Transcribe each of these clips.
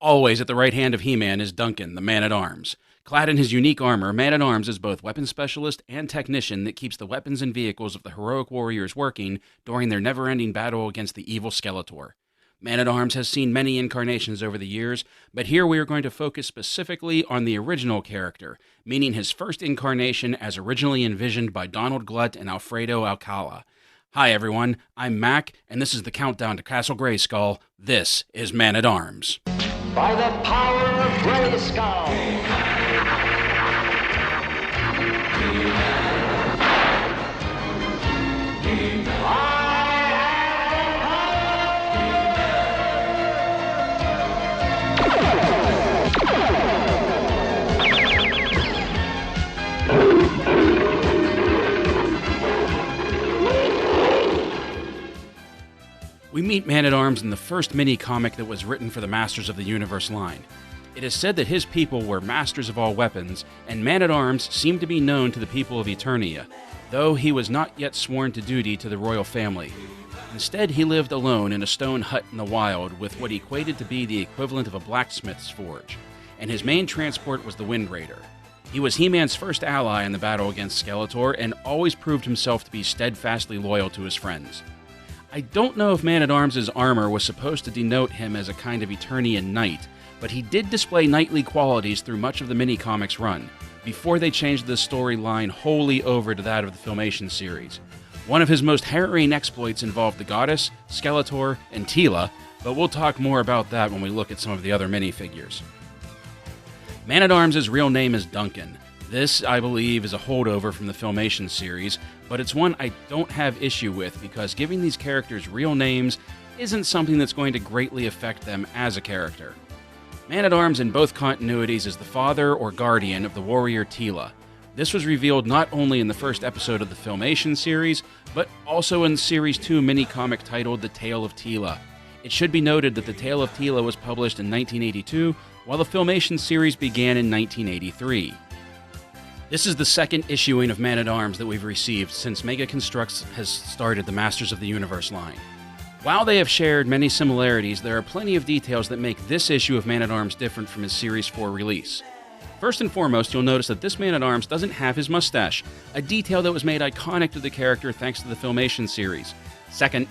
Always at the right hand of He-Man is Duncan, the Man-at-Arms. Clad in his unique armor, Man-at-Arms is both weapons specialist and technician that keeps the weapons and vehicles of the heroic warriors working during their never-ending battle against the evil Skeletor. Man-at-Arms has seen many incarnations over the years, but here we are going to focus specifically on the original character, meaning his first incarnation as originally envisioned by Donald Glut and Alfredo Alcala. Hi everyone, I'm Mac, and this is the countdown to Castle Grayskull. This is Man-at-Arms. By the power of Grayskull! We meet Man-at-Arms in the first mini-comic that was written for the Masters of the Universe line. It is said that his people were masters of all weapons, and Man-at-Arms seemed to be known to the people of Eternia, though he was not yet sworn to duty to the royal family. Instead, he lived alone in a stone hut in the wild with what he equated to be the equivalent of a blacksmith's forge, and his main transport was the Wind Raider. He was He-Man's first ally in the battle against Skeletor, and always proved himself to be steadfastly loyal to his friends. I don't know if Man-at-Arms' armor was supposed to denote him as a kind of Eternian knight, but he did display knightly qualities through much of the mini-comics run, before they changed the storyline wholly over to that of the Filmation series. One of his most harrowing exploits involved the Goddess, Skeletor, and Teela, but we'll talk more about that when we look at some of the other minifigures. Man-at-Arms' real name is Duncan. This, I believe, is a holdover from the Filmation series, but it's one I don't have issue with because giving these characters real names isn't something that's going to greatly affect them as a character. Man-at-Arms in both continuities is the father or guardian of the warrior Teela. This was revealed not only in the first episode of the Filmation series, but also in Series 2 mini-comic titled The Tale of Teela. It should be noted that The Tale of Teela was published in 1982, while the Filmation series began in 1983. This is the second issuing of Man-at-Arms that we've received since Mega Construx has started the Masters of the Universe line. While they have shared many similarities, there are plenty of details that make this issue of Man-at-Arms different from his Series 4 release. First and foremost, you'll notice that this Man-at-Arms doesn't have his mustache, a detail that was made iconic to the character thanks to the Filmation series. Second,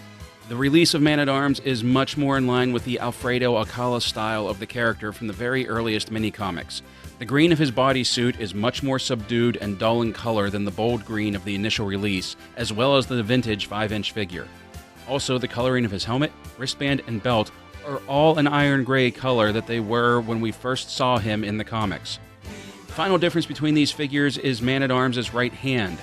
the release of Man-at-Arms is much more in line with the Alfredo Alcala style of the character from the very earliest mini-comics. The green of his bodysuit is much more subdued and dull in color than the bold green of the initial release, as well as the vintage 5-inch figure. Also, the coloring of his helmet, wristband, and belt are all an iron gray color that they were when we first saw him in the comics. The final difference between these figures is Man-at-Arms' right hand.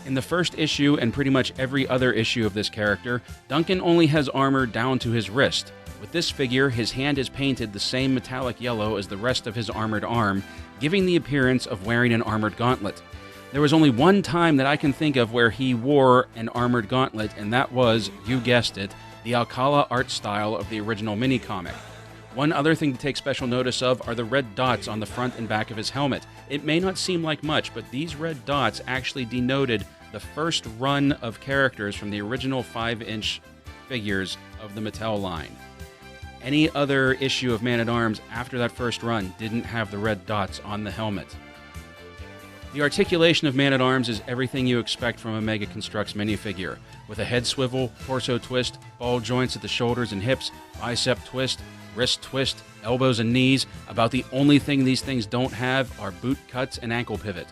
In the first issue and pretty much every other issue of this character, Duncan only has armor down to his wrist. With this figure, his hand is painted the same metallic yellow as the rest of his armored arm, giving the appearance of wearing an armored gauntlet. There was only one time that I can think of where he wore an armored gauntlet, and that was, you guessed it, the Alcala art style of the original mini-comic. One other thing to take special notice of are the red dots on the front and back of his helmet. It may not seem like much, but these red dots actually denoted the first run of characters from the original 5-inch figures of the Mattel line. Any other issue of Man-at-Arms after that first run didn't have the red dots on the helmet. The articulation of Man-at-Arms is everything you expect from a Mega Construx minifigure, with a head swivel, torso twist, ball joints at the shoulders and hips, bicep twist, wrist twist, elbows and knees. About the only thing these things don't have are boot cuts and ankle pivot.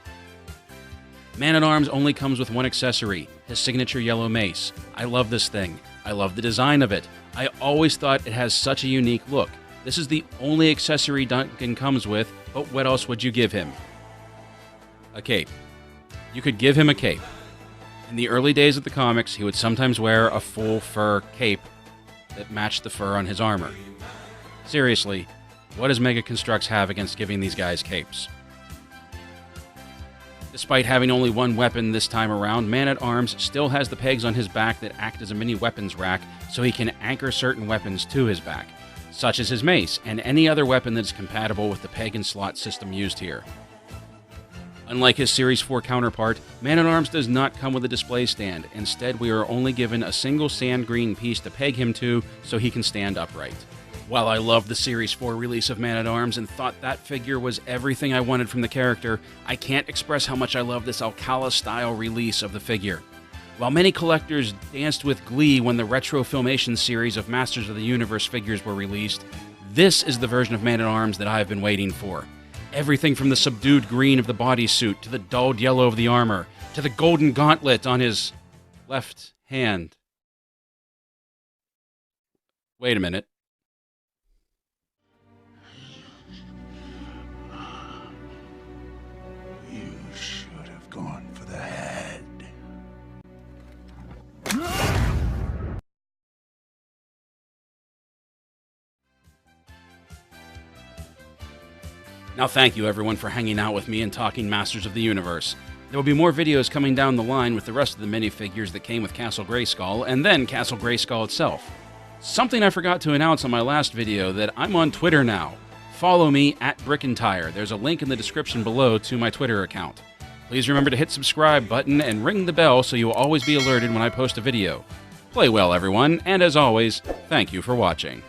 Man-at-Arms only comes with one accessory, his signature yellow mace. I love this thing. I love the design of it. I always thought it has such a unique look. This is the only accessory Duncan comes with, but what else would you give him? A cape. You could give him a cape. In the early days of the comics, he would sometimes wear a full fur cape that matched the fur on his armor. Seriously, what does Mega Construx have against giving these guys capes? Despite having only one weapon this time around, Man-at-Arms still has the pegs on his back that act as a mini weapons rack so he can anchor certain weapons to his back, such as his mace and any other weapon that is compatible with the peg and slot system used here. Unlike his Series 4 counterpart, Man-at-Arms does not come with a display stand. Instead, we are only given a single sand green piece to peg him to so he can stand upright. While I loved the Series 4 release of ManatArms and thought that figure was everything I wanted from the character, I can't express how much I love this Alcala-style release of the figure. While many collectors danced with glee when the retro Filmation series of Masters of the Universe figures were released, this is the version of ManatArms that I have been waiting for. Everything from the subdued green of the bodysuit, to the dulled yellow of the armor, to the golden gauntlet on his left hand. Wait a minute. You should have gone for the head. Now thank you everyone for hanging out with me and talking Masters of the Universe. There will be more videos coming down the line with the rest of the minifigures that came with Castle Grayskull, and then Castle Grayskull itself. Something I forgot to announce on my last video, that I'm on Twitter now. Follow me at BrickIntyre. There's a link in the description below to my Twitter account. Please remember to hit subscribe button and ring the bell so you'll always be alerted when I post a video. Play well everyone, and as always, thank you for watching.